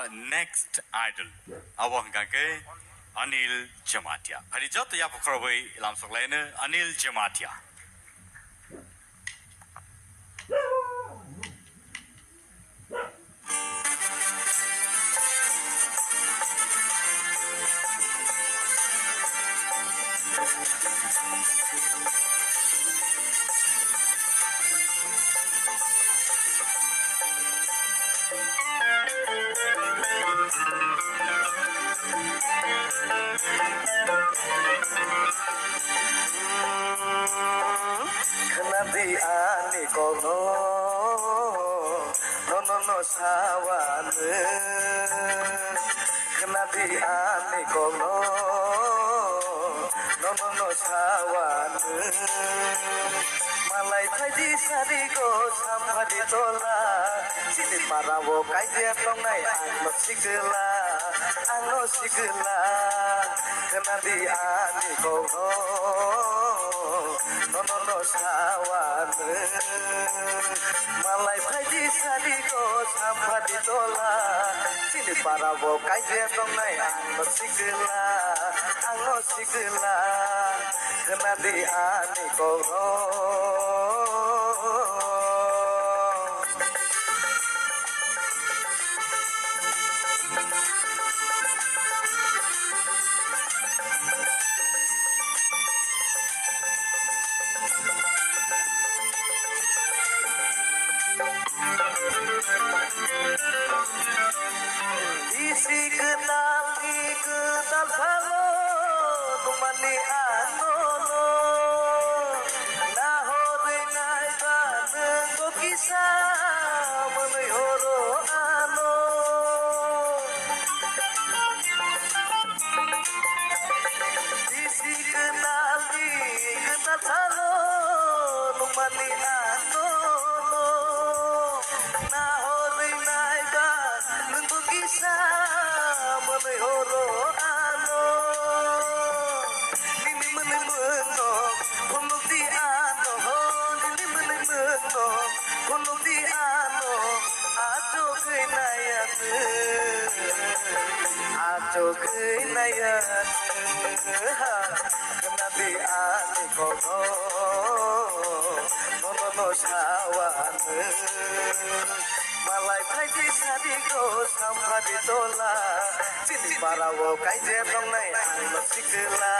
our next idol. Awang gage Anil Jamatia. Hari jot ya pokrobai ilam soklene Anil Jamatia. Kenadi ani kono, no sawane. Kenadi ani kono, no sawane. Malai tadi sari go sampai tola, sini parawo kaya tongai ano sigla. Kenadi ani kono. No sawane malai bhaji sadi ko sampai tola sini parawo kaya tongai ano sigla kenadi ani kono isi kenal halo numani ano nahore nai baneng ko kisah menihoro ano isi kenal halo numani ano nahore nai baneng ko kisah menihoro ano nini menimeno punuk di ano nini menimeno punuk di ano ajo kenayan kenadi ani kono no sawane malai bhaji sadi ko sampai tola sini parawo kaya tongai ano sigla